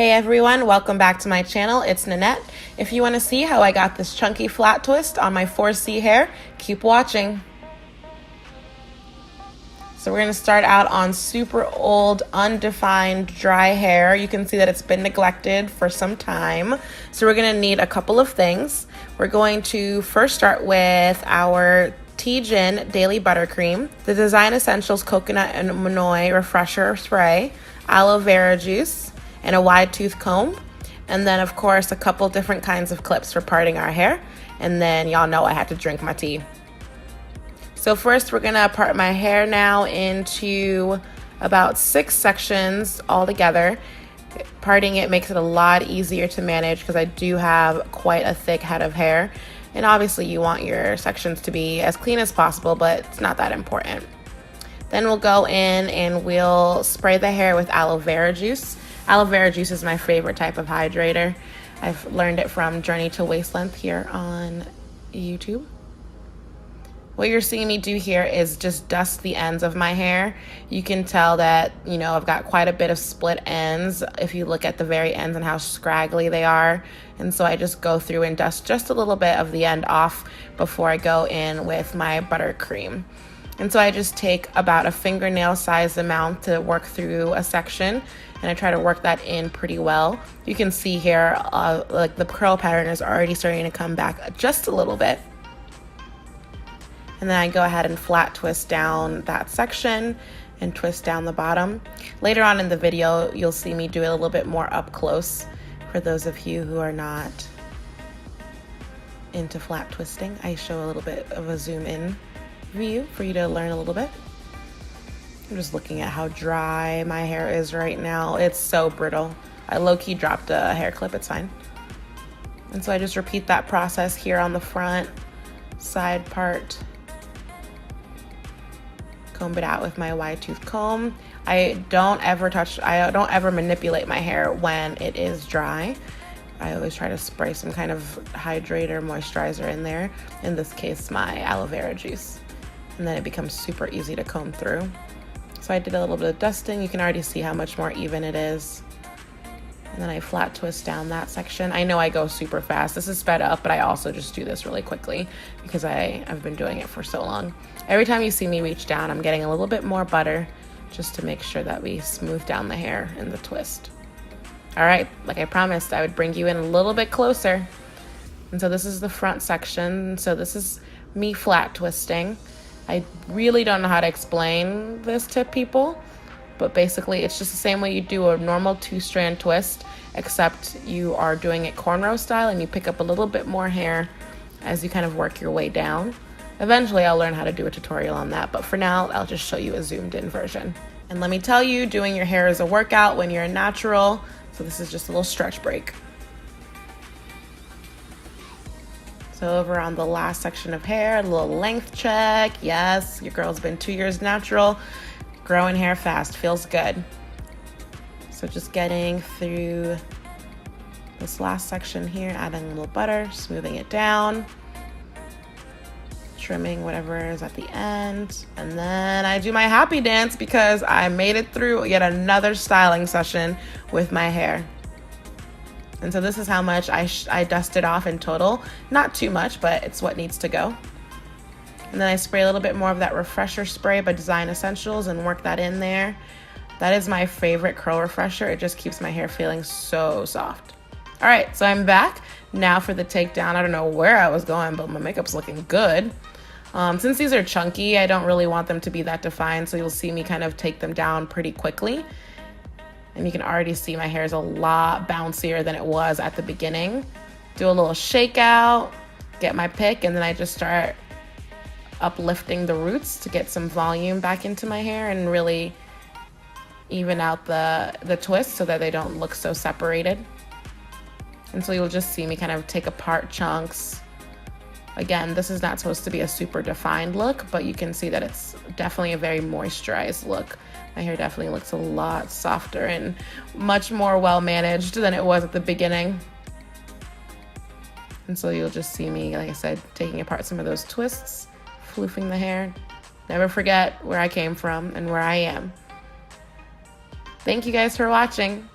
Hey everyone, welcome back to my channel. It's Nanette. If you want to see how I got this chunky flat twist on my 4C hair, keep watching. So we're going to start out on super old, undefined, dry hair. You can see that it's been neglected for some time. So we're going to need a couple of things. We're going to first start with our TGIN Daily Buttercream, the Design Essentials Coconut and Monoi Refresher Spray, Aloe Vera Juice, and a wide tooth comb. And then of course a couple different kinds of clips for parting our hair. And then y'all know I had to drink my tea. So first we're gonna part my hair now into about 6 sections all together. Parting it makes it a lot easier to manage because I do have quite a thick head of hair. And obviously you want your sections to be as clean as possible, but it's not that important. Then we'll go in and we'll spray the hair with aloe vera juice. Aloe vera juice is my favorite type of hydrator. I've learned it from Journey to Waist Length here on YouTube. What you're seeing me do here is just dust the ends of my hair. You can tell that, you know, I've got quite a bit of split ends if you look at the very ends and how scraggly they are. And so I just go through and dust just a little bit of the end off before I go in with my buttercream. And so I just take about a fingernail size amount to work through a section, and I try to work that in pretty well. You can see here, like the curl pattern is already starting to come back just a little bit. And then I go ahead and flat twist down that section and twist down the bottom. Later on in the video, you'll see me do it a little bit more up close for those of you who are not into flat twisting. I show a little bit of a zoom in view for you to learn a little bit. I'm just looking at how dry my hair is right now. It's so brittle. I low-key dropped a hair clip, it's fine. And so I just repeat that process here on the front side part. Comb it out with my wide tooth comb. I don't ever manipulate my hair when it is dry. I always try to spray some kind of hydrator, moisturizer in there. In this case, my aloe vera juice. And then it becomes super easy to comb through. So I did a little bit of dusting. You can already see how much more even it is. And then I flat twist down that section. I know I go super fast. This is sped up, but I also just do this really quickly because I've been doing it for so long. Every time you see me reach down, I'm getting a little bit more butter just to make sure that we smooth down the hair in the twist. All right, like I promised, I would bring you in a little bit closer. And so this is the front section. So this is me flat twisting. I really don't know how to explain this to people, but basically it's just the same way you do a normal 2-strand twist, except you are doing it cornrow style and you pick up a little bit more hair as you kind of work your way down. Eventually I'll learn how to do a tutorial on that, but for now I'll just show you a zoomed in version. And let me tell you, doing your hair is a workout when you're a natural, so this is just a little stretch break. So over on the last section of hair, a little length check. Yes, your girl's been 2 years natural. Growing hair fast, feels good. So just getting through this last section here, adding a little butter, smoothing it down, trimming whatever is at the end. And then I do my happy dance because I made it through yet another styling session with my hair. And so this is how much I dusted off in total. Not too much, but it's what needs to go. And then I spray a little bit more of that refresher spray by Design Essentials and work that in there. That is my favorite curl refresher. It just keeps my hair feeling so soft. All right, so I'm back now for the takedown. I don't know where I was going, but my makeup's looking good. Since these are chunky, I don't really want them to be that defined, so you'll see me kind of take them down pretty quickly. And you can already see my hair is a lot bouncier than it was at the beginning. Do a little shake out, get my pick, and then I just start uplifting the roots to get some volume back into my hair and really even out the twists so that they don't look so separated. And so you'll just see me kind of take apart chunks. Again, this is not supposed to be a super defined look, but you can see that it's definitely a very moisturized look. My hair definitely looks a lot softer and much more well managed than it was at the beginning. And so you'll just see me, like I said, taking apart some of those twists, floofing the hair. Never forget where I came from and where I am. Thank you guys for watching.